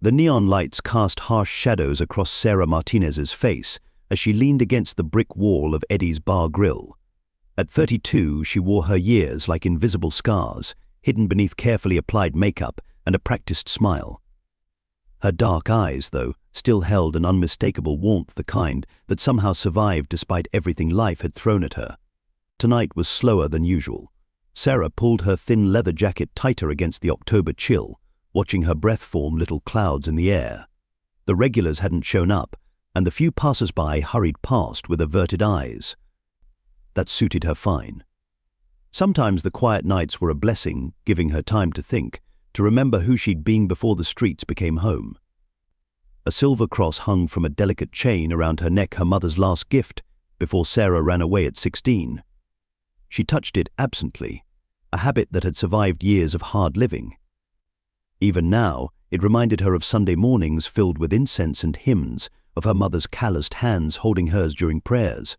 The neon lights cast harsh shadows across Sarah Martinez's face as she leaned against the brick wall of Eddie's bar grill. At 32, she wore her years like invisible scars, hidden beneath carefully applied makeup and a practiced smile. Her dark eyes, though, still held an unmistakable warmth, the kind that somehow survived despite everything life had thrown at her. Tonight was slower than usual. Sarah pulled her thin leather jacket tighter against the October chill, watching her breath form little clouds in the air. The regulars hadn't shown up, and the few passers-by hurried past with averted eyes. That suited her fine. Sometimes the quiet nights were a blessing, giving her time to think, to remember who she'd been before the streets became home. A silver cross hung from a delicate chain around her neck, her mother's last gift, before Sarah ran away at 16. She touched it absently, a habit that had survived years of hard living. Even now, it reminded her of Sunday mornings filled with incense and hymns, of her mother's calloused hands holding hers during prayers.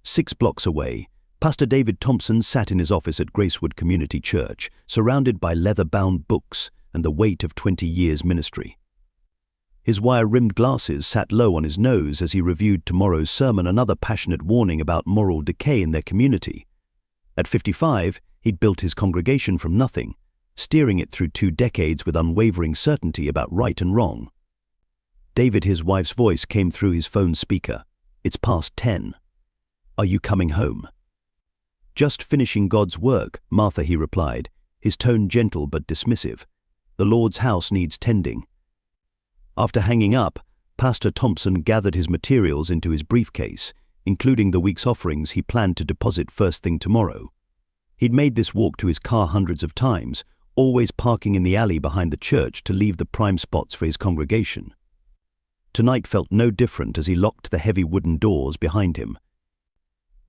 6 blocks away, Pastor David Thompson sat in his office at Gracewood Community Church, surrounded by leather-bound books and the weight of 20 years' ministry. His wire-rimmed glasses sat low on his nose as he reviewed tomorrow's sermon, another passionate warning about moral decay in their community. At 55, he'd built his congregation from nothing, steering it through 2 decades with unwavering certainty about right and wrong. David, his wife's voice came through his phone speaker. "It's past 10. Are you coming home?" "Just finishing God's work, Martha," he replied, his tone gentle but dismissive. "The Lord's house needs tending." After hanging up, Pastor Thompson gathered his materials into his briefcase, including the week's offerings he planned to deposit first thing tomorrow. He'd made this walk to his car hundreds of times, always parking in the alley behind the church to leave the prime spots for his congregation. Tonight felt no different as he locked the heavy wooden doors behind him.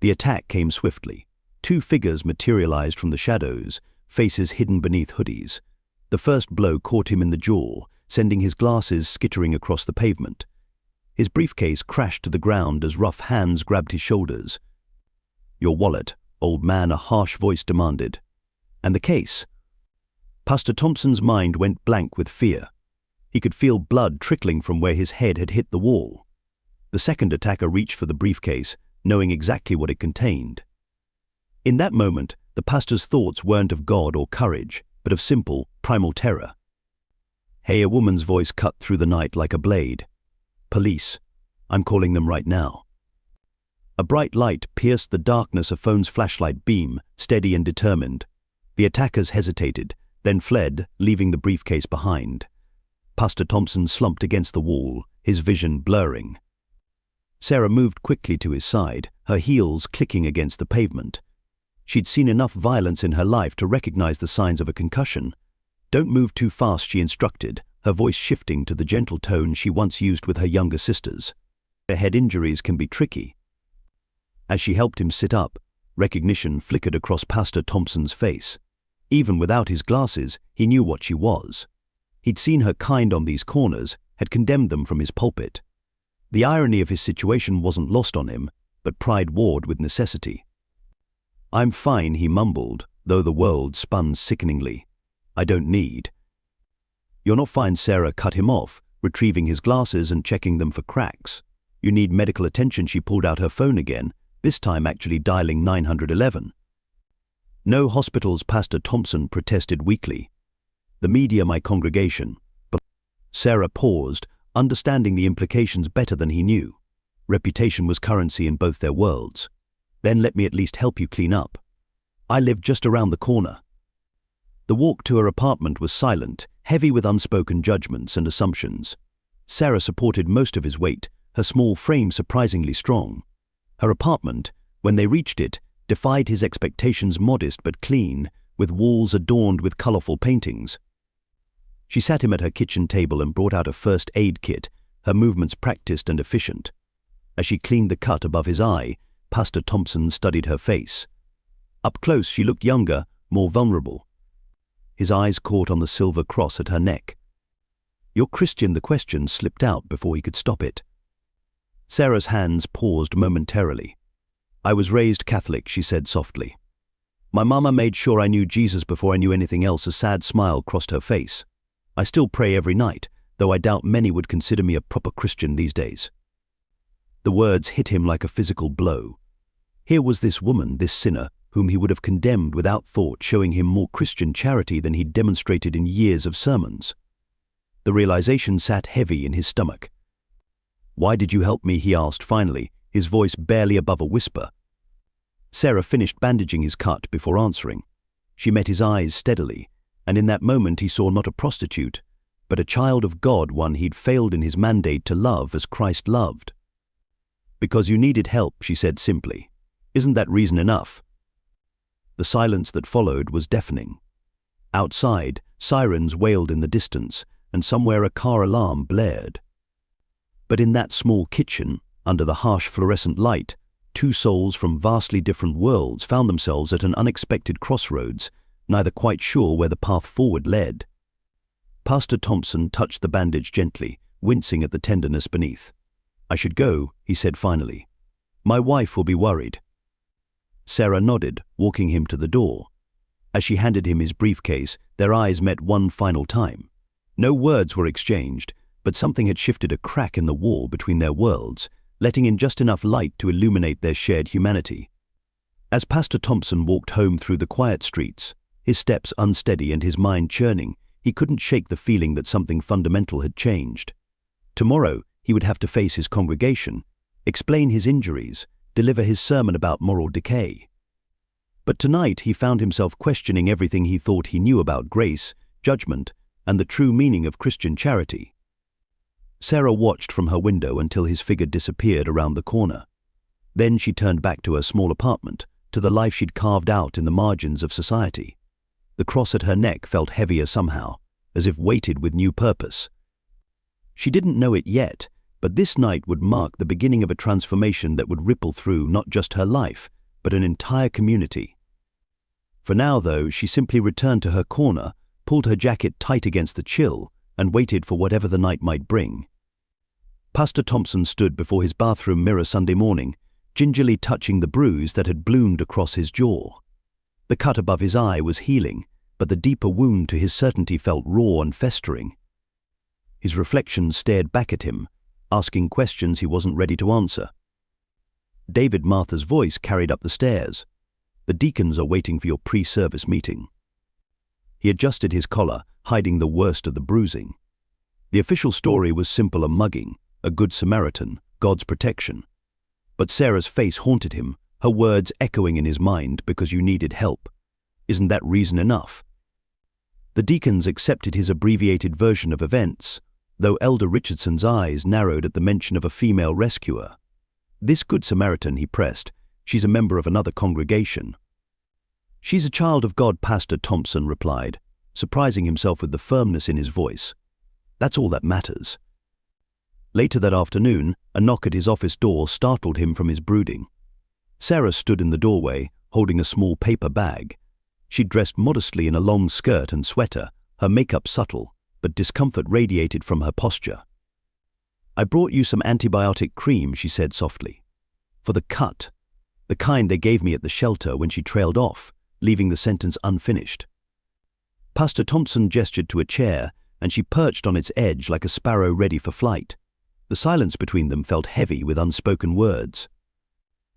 The attack came swiftly. 2 figures materialized from the shadows, faces hidden beneath hoodies. The first blow caught him in the jaw, sending his glasses skittering across the pavement. His briefcase crashed to the ground as rough hands grabbed his shoulders. "Your wallet, old man," a harsh voice demanded. "And the case?" Pastor Thompson's mind went blank with fear. He could feel blood trickling from where his head had hit the wall. The second attacker reached for the briefcase, knowing exactly what it contained. In that moment, the pastor's thoughts weren't of God or courage, but of simple, primal terror. "Hey," a woman's voice cut through the night like a blade. "Police. I'm calling them right now." A bright light pierced the darkness, a phone's flashlight beam, steady and determined. The attackers hesitated, then fled, leaving the briefcase behind. Pastor Thompson slumped against the wall, his vision blurring. Sarah moved quickly to his side, her heels clicking against the pavement. She'd seen enough violence in her life to recognize the signs of a concussion. "Don't move too fast," she instructed, her voice shifting to the gentle tone she once used with her younger sisters. "Their head injuries can be tricky." As she helped him sit up, recognition flickered across Pastor Thompson's face. Even without his glasses, he knew what she was. He'd seen her kind on these corners, had condemned them from his pulpit. The irony of his situation wasn't lost on him, but pride warred with necessity. "I'm fine," he mumbled, though the world spun sickeningly. "I don't need." "You're not fine," Sarah cut him off, retrieving his glasses and checking them for cracks. "You need medical attention." She pulled out her phone again, this time actually dialing 911. "No hospitals," Pastor Thompson protested weakly. "The media, my congregation." But Sarah paused, understanding the implications better than he knew. Reputation was currency in both their worlds. "Then let me at least help you clean up. I live just around the corner." The walk to her apartment was silent, heavy with unspoken judgments and assumptions. Sarah supported most of his weight, her small frame surprisingly strong. Her apartment, when they reached it, defied his expectations, modest but clean, with walls adorned with colorful paintings. She sat him at her kitchen table and brought out a first aid kit, her movements practiced and efficient. As she cleaned the cut above his eye, Pastor Thompson studied her face. Up close, she looked younger, more vulnerable. His eyes caught on the silver cross at her neck. "You're Christian?" The question slipped out before he could stop it. Sarah's hands paused momentarily. "I was raised Catholic," she said softly. "My mama made sure I knew Jesus before I knew anything else." A sad smile crossed her face. "I still pray every night, though I doubt many would consider me a proper Christian these days." The words hit him like a physical blow. Here was this woman, this sinner, whom he would have condemned without thought, showing him more Christian charity than he'd demonstrated in years of sermons. The realization sat heavy in his stomach. "Why did you help me?" he asked finally, his voice barely above a whisper. Sarah finished bandaging his cut before answering. She met his eyes steadily, and in that moment he saw not a prostitute, but a child of God, one he'd failed in his mandate to love as Christ loved. "Because you needed help," she said simply. "Isn't that reason enough?" The silence that followed was deafening. Outside, sirens wailed in the distance, and somewhere a car alarm blared. But in that small kitchen, under the harsh fluorescent light, two souls from vastly different worlds found themselves at an unexpected crossroads, neither quite sure where the path forward led. Pastor Thompson touched the bandage gently, wincing at the tenderness beneath. "I should go," he said finally. "My wife will be worried." Sarah nodded, walking him to the door. As she handed him his briefcase, their eyes met one final time. No words were exchanged, but something had shifted a crack in the wall between their worlds, letting in just enough light to illuminate their shared humanity. As Pastor Thompson walked home through the quiet streets, his steps unsteady and his mind churning, he couldn't shake the feeling that something fundamental had changed. Tomorrow, he would have to face his congregation, explain his injuries, deliver his sermon about moral decay. But tonight he found himself questioning everything he thought he knew about grace, judgment, and the true meaning of Christian charity. Sarah watched from her window until his figure disappeared around the corner. Then she turned back to her small apartment, to the life she'd carved out in the margins of society. The cross at her neck felt heavier somehow, as if weighted with new purpose. She didn't know it yet, but this night would mark the beginning of a transformation that would ripple through not just her life, but an entire community. For now, though, she simply returned to her corner, pulled her jacket tight against the chill, and waited for whatever the night might bring. Pastor Thompson stood before his bathroom mirror Sunday morning, gingerly touching the bruise that had bloomed across his jaw. The cut above his eye was healing, but the deeper wound to his certainty felt raw and festering. His reflections stared back at him, asking questions he wasn't ready to answer. David Martha's voice carried up the stairs. "The deacons are waiting for your pre-service meeting." He adjusted his collar, hiding the worst of the bruising. The official story was simple: a mugging, a good Samaritan, God's protection. But Sarah's face haunted him, her words echoing in his mind, "because you needed help. Isn't that reason enough?" The deacons accepted his abbreviated version of events, though Elder Richardson's eyes narrowed at the mention of a female rescuer. "This Good Samaritan," he pressed, "she's a member of another congregation." "She's a child of God," Pastor Thompson replied, surprising himself with the firmness in his voice. "That's all that matters." Later that afternoon, a knock at his office door startled him from his brooding. Sarah stood in the doorway, holding a small paper bag. She'd dressed modestly in a long skirt and sweater, her makeup subtle, but discomfort radiated from her posture. "I brought you some antibiotic cream," she said softly. "For the cut. The kind they gave me at the shelter," when she trailed off, leaving the sentence unfinished. Pastor Thompson gestured to a chair, and she perched on its edge like a sparrow ready for flight. The silence between them felt heavy with unspoken words.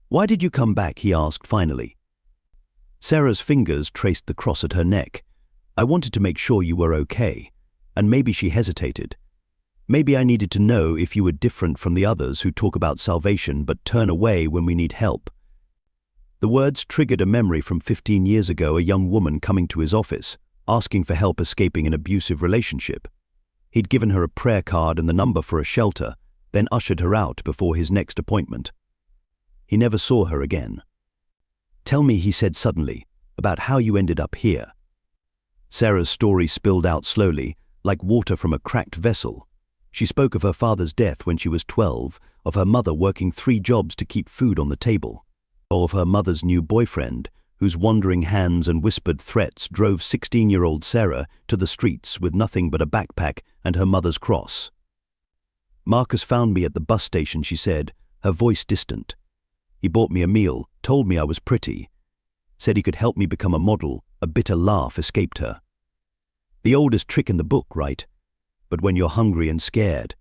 "Why did you come back?" he asked finally. Sarah's fingers traced the cross at her neck. "I wanted to make sure you were okay." And maybe she hesitated. "Maybe I needed to know if you were different from the others who talk about salvation but turn away when we need help." The words triggered a memory from 15 years ago, a young woman coming to his office, asking for help escaping an abusive relationship. He'd given her a prayer card and the number for a shelter, then ushered her out before his next appointment. He never saw her again. "Tell me," he said suddenly, "about how you ended up here." Sarah's story spilled out slowly, like water from a cracked vessel. She spoke of her father's death when she was 12, of her mother working 3 jobs to keep food on the table, of her mother's new boyfriend, whose wandering hands and whispered threats drove 16-year-old Sarah to the streets with nothing but a backpack and her mother's cross. "Marcus found me at the bus station," she said, her voice distant. "He bought me a meal, told me I was pretty, said he could help me become a model." A bitter laugh escaped her. "The oldest trick in the book, right? but when you're hungry and scared.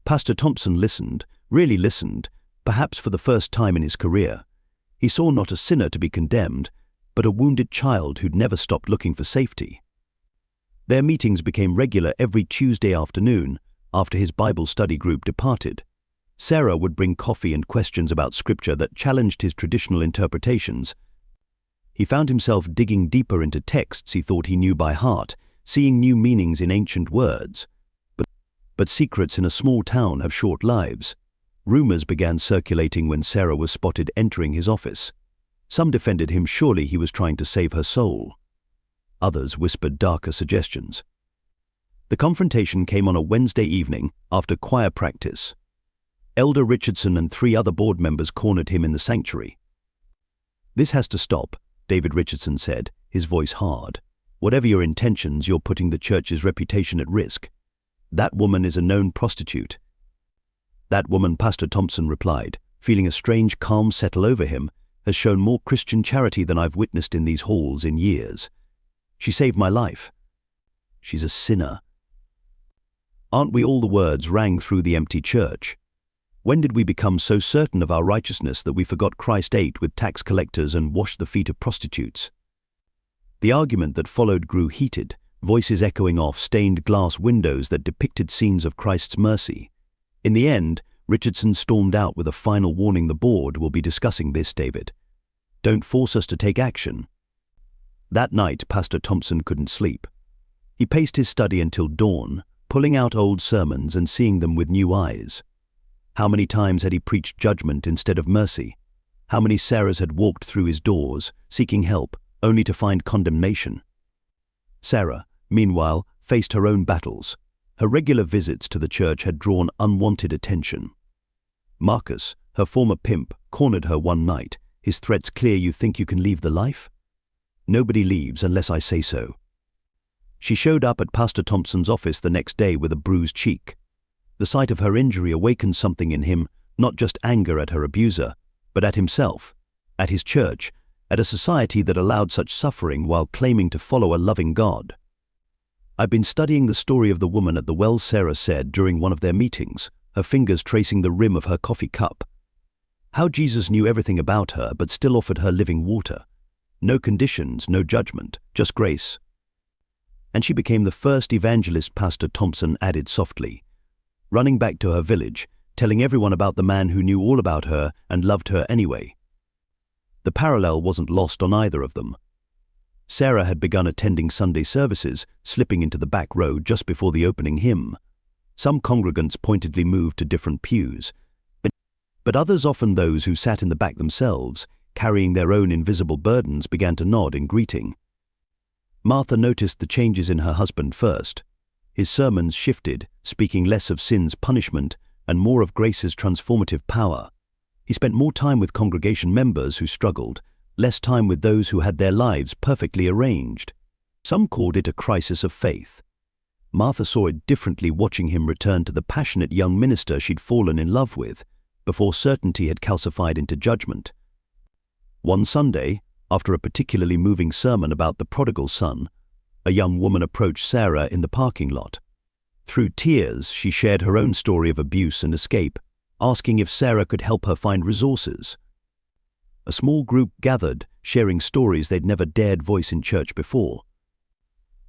Pastor Thompson listened, really listened, perhaps for the first time in his career. He saw not a sinner to be condemned, but a wounded child who'd never stopped looking for safety. Their meetings became regular every Tuesday afternoon after his Bible study group departed. Sarah would bring coffee and questions about scripture that challenged his traditional interpretations. He found himself digging deeper into texts he thought he knew by heart, seeing new meanings in ancient words. But secrets in a small town have short lives. Rumors began circulating when Sarah was spotted entering his office. Some defended him, surely he was trying to save her soul. Others whispered darker suggestions. The confrontation came on a Wednesday evening after choir practice. Elder Richardson and 3 other board members cornered him in the sanctuary. "This has to stop," David Richardson said, his voice hard. "Whatever your intentions, you're putting the church's reputation at risk. That woman is a known prostitute." "That woman," Pastor Thompson replied, feeling a strange calm settle over him, "has shown more Christian charity than I've witnessed in these halls in years. She saved my life. She's a sinner." "Aren't we all?" the words rang through the empty church. When did we become so certain of our righteousness that we forgot Christ ate with tax collectors and washed the feet of prostitutes? The argument that followed grew heated, voices echoing off stained glass windows that depicted scenes of Christ's mercy. In the end, Richardson stormed out with a final warning: "The board will be discussing this, David. Don't force us to take action." That night, Pastor Thompson couldn't sleep. He paced his study until dawn, pulling out old sermons and seeing them with new eyes. How many times had he preached judgment instead of mercy? How many Sarahs had walked through his doors, seeking help, only to find condemnation? Sarah, meanwhile, faced her own battles. Her regular visits to the church had drawn unwanted attention. Marcus, her former pimp, cornered her one night, his threats clear: "You think you can leave the life? Nobody leaves unless I say so." She showed up at Pastor Thompson's office the next day with a bruised cheek. The sight of her injury awakened something in him, not just anger at her abuser, but at himself, at his church, at a society that allowed such suffering while claiming to follow a loving God. "I've been studying the story of the woman at the well," Sarah said during one of their meetings, her fingers tracing the rim of her coffee cup. "How Jesus knew everything about her but still offered her living water. No conditions, no judgment, just grace." And she became the first evangelist, Pastor Thompson added softly, running back to her village, telling everyone about the man who knew all about her and loved her anyway. The parallel wasn't lost on either of them. Sarah had begun attending Sunday services, slipping into the back row just before the opening hymn. Some congregants pointedly moved to different pews, but others, often those who sat in the back themselves, carrying their own invisible burdens, began to nod in greeting. Martha noticed the changes in her husband first. His sermons shifted, speaking less of sin's punishment and more of grace's transformative power. He spent more time with congregation members who struggled, less time with those who had their lives perfectly arranged. Some called it a crisis of faith. Martha saw it differently, watching him return to the passionate young minister she'd fallen in love with, before certainty had calcified into judgment. One Sunday, after a particularly moving sermon about the prodigal son, a young woman approached Sarah in the parking lot. Through tears, she shared her own story of abuse and escape, asking if Sarah could help her find resources. A small group gathered, sharing stories they'd never dared voice in church before.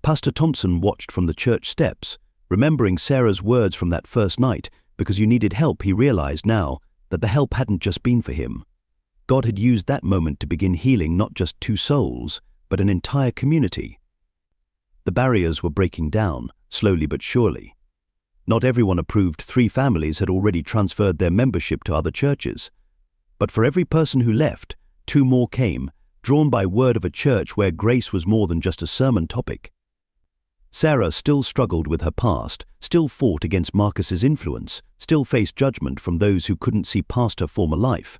Pastor Thompson watched from the church steps, remembering Sarah's words from that first night. Because you needed help, he realized now that the help hadn't just been for him. God had used that moment to begin healing not just 2 souls, but an entire community. The barriers were breaking down, slowly but surely. Not everyone approved. 3 families had already transferred their membership to other churches. But for every person who left, 2 more came, drawn by word of a church where grace was more than just a sermon topic. Sarah still struggled with her past, still fought against Marcus's influence, still faced judgment from those who couldn't see past her former life.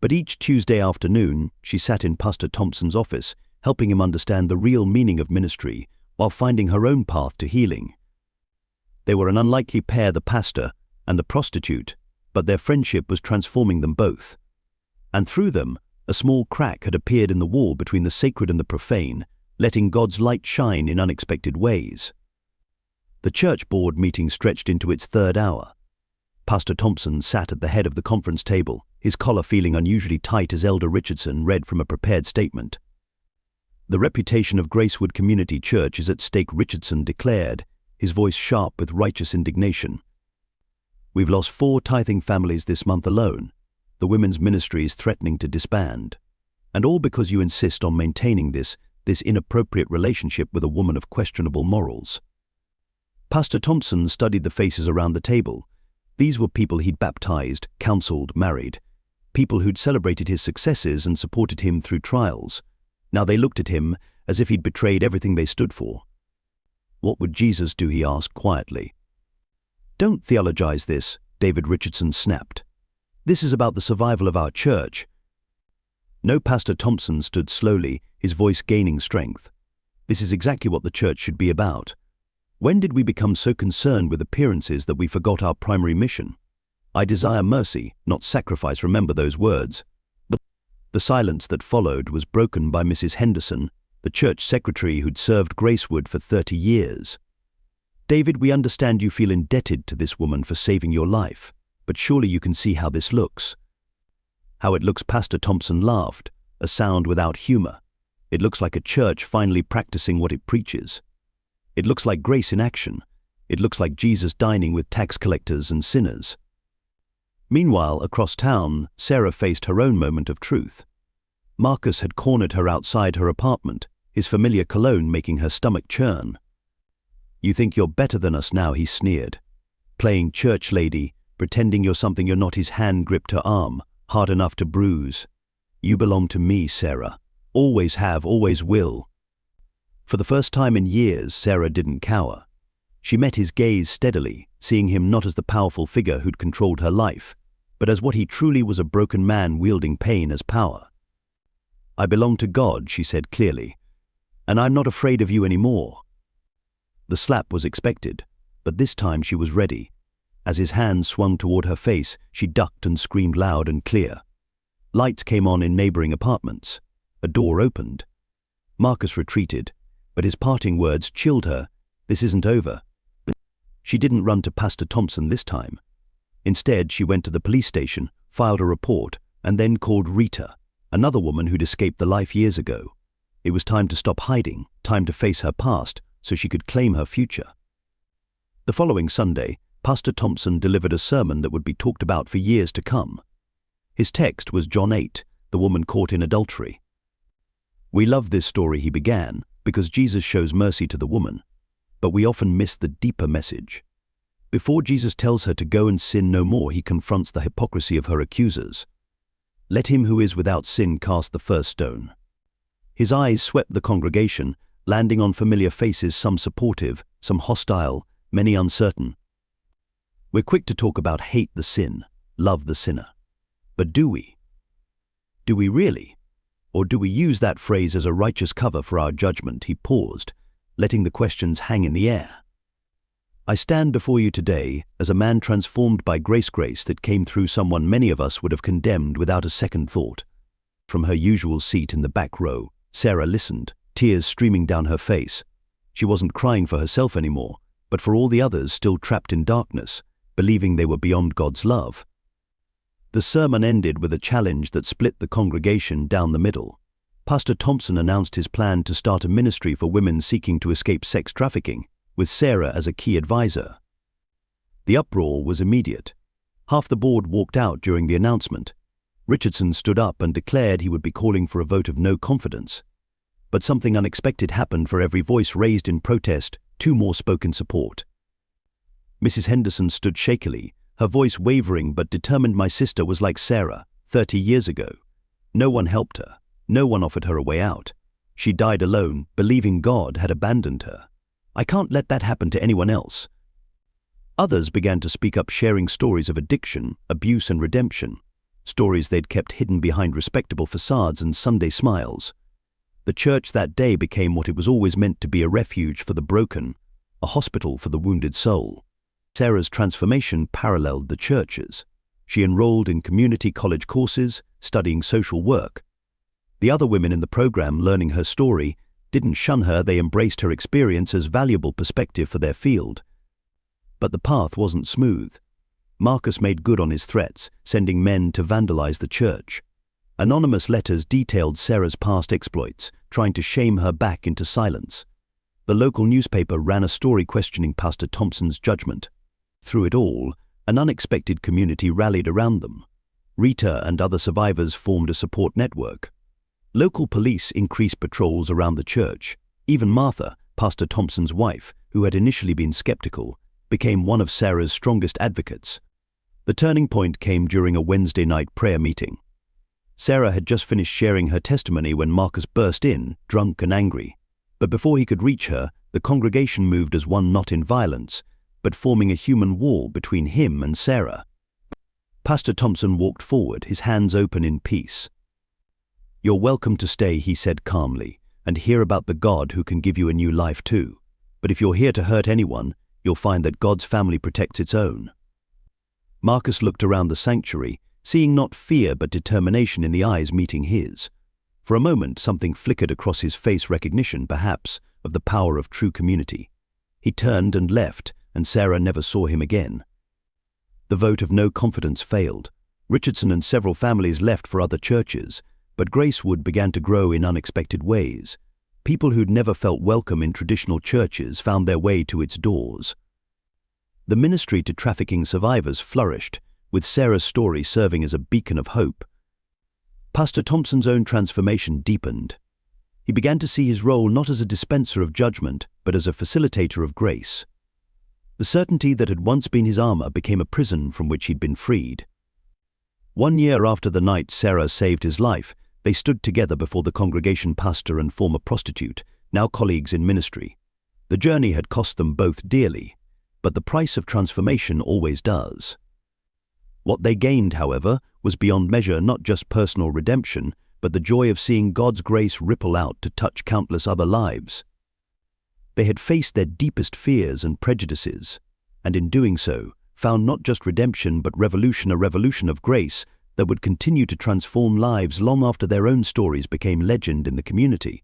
But each Tuesday afternoon, she sat in Pastor Thompson's office, helping him understand the real meaning of ministry while finding her own path to healing. They were an unlikely pair, the pastor and the prostitute, but their friendship was transforming them both. And through them, a small crack had appeared in the wall between the sacred and the profane, letting God's light shine in unexpected ways. The church board meeting stretched into its third hour. Pastor Thompson sat at the head of the conference table, his collar feeling unusually tight as Elder Richardson read from a prepared statement. "The reputation of Gracewood Community Church is at stake," Richardson declared, his voice sharp with righteous indignation. "We've lost 4 tithing families this month alone. The women's ministry is threatening to disband. And all because you insist on maintaining this inappropriate relationship with a woman of questionable morals." Pastor Thompson studied the faces around the table. These were people he'd baptized, counseled, married. People who'd celebrated his successes and supported him through trials. Now they looked at him as if he'd betrayed everything they stood for. "What would Jesus do?" he asked quietly. "Don't theologize this," David Richardson snapped. "This is about the survival of our church." No, Pastor Thompson stood slowly, his voice gaining strength. "This is exactly what the church should be about. When did we become so concerned with appearances that we forgot our primary mission? I desire mercy, not sacrifice. Remember those words." The silence that followed was broken by Mrs. Henderson, the church secretary who'd served Gracewood for 30 years. "David, we understand you feel indebted to this woman for saving your life, but surely you can see how this looks." "How it looks?" Pastor Thompson laughed, a sound without humor. "It looks like a church finally practicing what it preaches. It looks like grace in action. It looks like Jesus dining with tax collectors and sinners." Meanwhile, across town, Sarah faced her own moment of truth. Marcus had cornered her outside her apartment, his familiar cologne making her stomach churn. "You think you're better than us now," he sneered. "Playing church lady, pretending you're something you're not." His hand gripped her arm, hard enough to bruise. "You belong to me, Sarah. Always have, always will." For the first time in years, Sarah didn't cower. She met his gaze steadily, seeing him not as the powerful figure who'd controlled her life, but as what he truly was, a broken man wielding pain as power. "I belong to God," she said clearly, "and I'm not afraid of you anymore." The slap was expected, but this time she was ready. As his hand swung toward her face, she ducked and screamed loud and clear. Lights came on in neighboring apartments. A door opened. Marcus retreated, but his parting words chilled her. "This isn't over." She didn't run to Pastor Thompson this time. Instead, she went to the police station, filed a report, and then called Rita, another woman who'd escaped the life years ago. It was time to stop hiding, time to face her past, so she could claim her future. The following Sunday, Pastor Thompson delivered a sermon that would be talked about for years to come. His text was John 8, the woman caught in adultery. "We love this story," he began, "because Jesus shows mercy to the woman. But we often miss the deeper message. Before Jesus tells her to go and sin no more, he confronts the hypocrisy of her accusers. 'Let him who is without sin cast the first stone.'" His eyes swept the congregation, landing on familiar faces, some supportive, some hostile, many uncertain. "We're quick to talk about hate the sin, love the sinner. But do we? Do we really? Or do we use that phrase as a righteous cover for our judgment?" He paused, letting the questions hang in the air. "I stand before you today as a man transformed by grace that came through someone many of us would have condemned without a second thought." From her usual seat in the back row, Sarah listened, tears streaming down her face. She wasn't crying for herself anymore, but for all the others still trapped in darkness, believing they were beyond God's love. The sermon ended with a challenge that split the congregation down the middle. Pastor Thompson announced his plan to start a ministry for women seeking to escape sex trafficking, with Sarah as a key advisor. The uproar was immediate. Half the board walked out during the announcement. Richardson stood up and declared he would be calling for a vote of no confidence. But something unexpected happened. For every voice raised in protest, 2 more spoke in support. Mrs. Henderson stood shakily, her voice wavering but determined. "My sister was like Sarah, 30 years ago. No one helped her. No one offered her a way out. She died alone, believing God had abandoned her. I can't let that happen to anyone else." Others began to speak up, sharing stories of addiction, abuse and redemption, stories they'd kept hidden behind respectable facades and Sunday smiles. The church that day became what it was always meant to be: a refuge for the broken, a hospital for the wounded soul. Sarah's transformation paralleled the church's. She enrolled in community college courses, studying social work. The other women in the program, learning her story, didn't shun her. They embraced her experience as valuable perspective for their field, But the path wasn't smooth. Marcus made good on his threats, sending men to vandalize the church. Anonymous letters detailed Sarah's past exploits, trying to shame her back into silence. The local newspaper ran a story questioning Pastor Thompson's judgment. Through it all, an unexpected community rallied around them. Rita and other survivors formed a support network. Local police increased patrols around the church. Even Martha, Pastor Thompson's wife, who had initially been skeptical, became one of Sarah's strongest advocates. The turning point came during a Wednesday night prayer meeting. Sarah had just finished sharing her testimony when Marcus burst in, drunk and angry. But before he could reach her, the congregation moved as one not in violence, but forming a human wall between him and Sarah. Pastor Thompson walked forward, his hands open in peace. "You're welcome to stay," he said calmly, "and hear about the God who can give you a new life too. But if you're here to hurt anyone, you'll find that God's family protects its own." Marcus looked around the sanctuary, seeing not fear but determination in the eyes meeting his. For a moment, something flickered across his face, recognition, perhaps, of the power of true community. He turned and left, and Sarah never saw him again. The vote of no confidence failed. Richardson and several families left for other churches, but Gracewood began to grow in unexpected ways. People who'd never felt welcome in traditional churches found their way to its doors. The ministry to trafficking survivors flourished, with Sarah's story serving as a beacon of hope. Pastor Thompson's own transformation deepened. He began to see his role not as a dispenser of judgment, but as a facilitator of grace. The certainty that had once been his armor became a prison from which he'd been freed. 1 year after the night Sarah saved his life, they stood together before the congregation pastor and former prostitute, now colleagues in ministry. The journey had cost them both dearly, but the price of transformation always does. What they gained, however, was beyond measure, not just personal redemption, but the joy of seeing God's grace ripple out to touch countless other lives. They had faced their deepest fears and prejudices, and in doing so, found not just redemption but a revolution of grace that would continue to transform lives long after their own stories became legend in the community.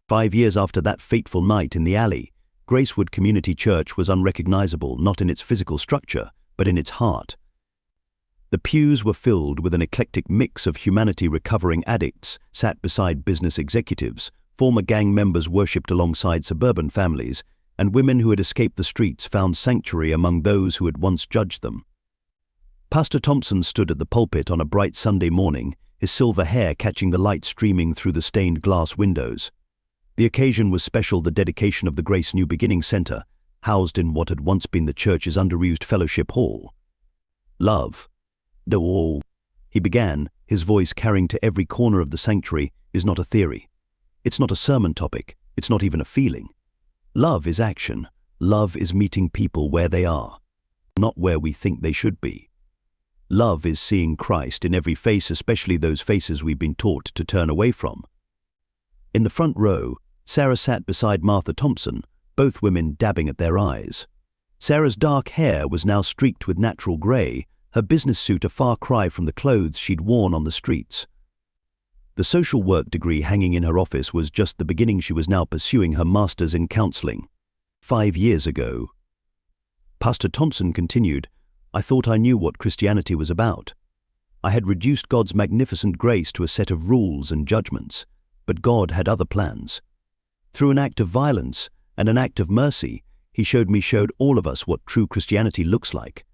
5 years after that fateful night in the alley, Gracewood Community Church was unrecognizable not in its physical structure, but in its heart. The pews were filled with an eclectic mix of humanity recovering addicts sat beside business executives, former gang members worshipped alongside suburban families, and women who had escaped the streets found sanctuary among those who had once judged them. Pastor Thompson stood at the pulpit on a bright Sunday morning, his silver hair catching the light streaming through the stained glass windows. The occasion was special, the dedication of the Grace New Beginning Center, housed in what had once been the church's underused fellowship hall. "Love, the all," he began, his voice carrying to every corner of the sanctuary, "is not a theory. It's not a sermon topic. It's not even a feeling. Love is action. Love is meeting people where they are, not where we think they should be. Love is seeing Christ in every face, especially those faces we've been taught to turn away from." In the front row, Sarah sat beside Martha Thompson, both women dabbing at their eyes. Sarah's dark hair was now streaked with natural gray, her business suit a far cry from the clothes she'd worn on the streets. The social work degree hanging in her office was just the beginning. She was now pursuing her master's in counseling. 5 years ago. Pastor Thompson continued, "I thought I knew what Christianity was about. I had reduced God's magnificent grace to a set of rules and judgments, but God had other plans. Through an act of violence and an act of mercy, He showed all of us what true Christianity looks like."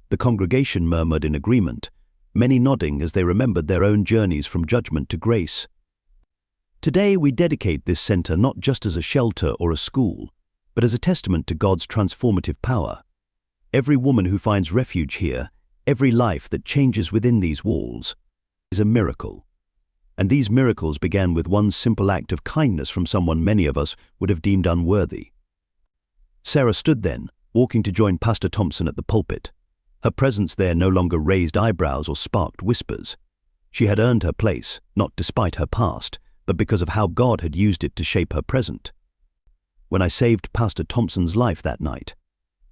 The congregation murmured in agreement, many nodding as they remembered their own journeys from judgment to grace. Today we dedicate this center not just as a shelter or a school, but as a testament to God's transformative power. Every woman who finds refuge here, every life that changes within these walls, is a miracle. And these miracles began with one simple act of kindness from someone many of us would have deemed unworthy. Sarah stood then, walking to join Pastor Thompson at the pulpit. Her presence there no longer raised eyebrows or sparked whispers. She had earned her place, not despite her past, but because of how God had used it to shape her present. When I saved Pastor Thompson's life that night,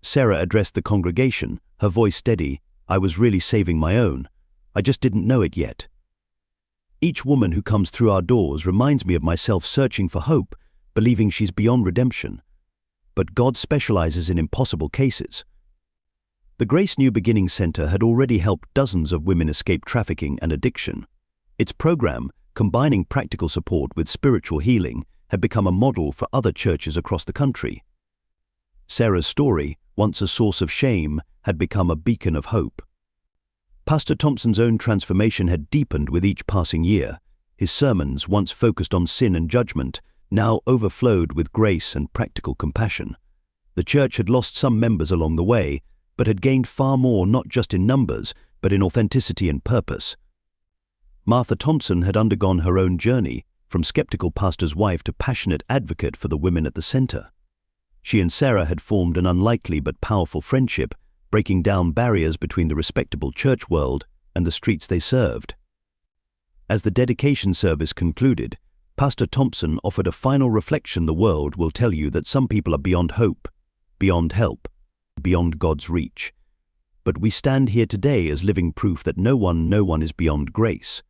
Sarah addressed the congregation, her voice steady, "I was really saving my own. I just didn't know it yet. Each woman who comes through our doors reminds me of myself searching for hope, believing she's beyond redemption. but God specializes in impossible cases. The Grace New Beginning Center had already helped dozens of women escape trafficking and addiction. Its program, combining practical support with spiritual healing, had become a model for other churches across the country. Sarah's story, once a source of shame, had become a beacon of hope. Pastor Thompson's own transformation had deepened with each passing year. His sermons, once focused on sin and judgment, now overflowed with grace and practical compassion. The church had lost some members along the way, but had gained far more, not just in numbers, but in authenticity and purpose. Martha Thompson had undergone her own journey, from skeptical pastor's wife to passionate advocate for the women at the center. She and Sarah had formed an unlikely but powerful friendship, breaking down barriers between the respectable church world and the streets they served. As the dedication service concluded, Pastor Thompson offered a final reflection. The world will tell you that some people are beyond hope, beyond help, beyond God's reach. But we stand here today as living proof that no one is beyond grace.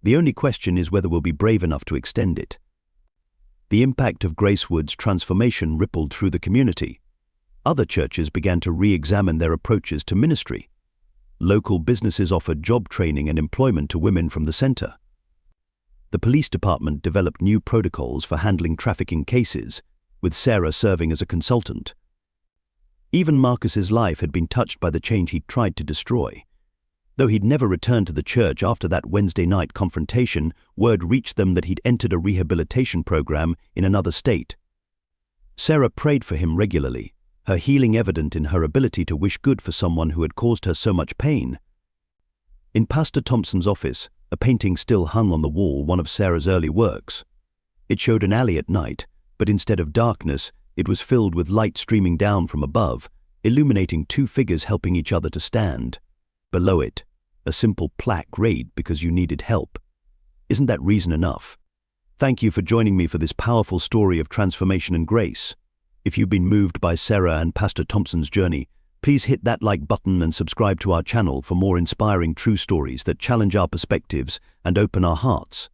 The only question is whether we'll be brave enough to extend it. The impact of Gracewood's transformation rippled through the community. Other churches began to re-examine their approaches to ministry. Local businesses offered job training and employment to women from the center. The police department developed new protocols for handling trafficking cases, with Sarah serving as a consultant. Even Marcus's life had been touched by the change he'd tried to destroy. Though he'd never returned to the church after that Wednesday night confrontation, word reached them that he'd entered a rehabilitation program in another state. Sarah prayed for him regularly, her healing evident in her ability to wish good for someone who had caused her so much pain. In Pastor Thompson's office, a painting still hung on the wall, one of Sarah's early works. It showed an alley at night, but instead of darkness, it was filled with light streaming down from above, illuminating two figures helping each other to stand. Below it, a simple plaque read, "Because you needed help." Isn't that reason enough? Thank you for joining me for this powerful story of transformation and grace. If you've been moved by Sarah and Pastor Thompson's journey, please hit that like button and subscribe to our channel for more inspiring true stories that challenge our perspectives and open our hearts.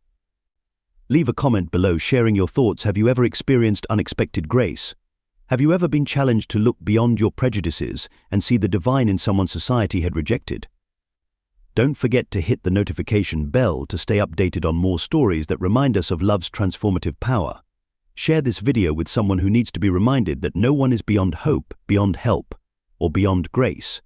Leave a comment below sharing your thoughts. Have you ever experienced unexpected grace? Have you ever been challenged to look beyond your prejudices and see the divine in someone society had rejected? Don't forget to hit the notification bell to stay updated on more stories that remind us of love's transformative power. Share this video with someone who needs to be reminded that no one is beyond hope, beyond help, or beyond grace.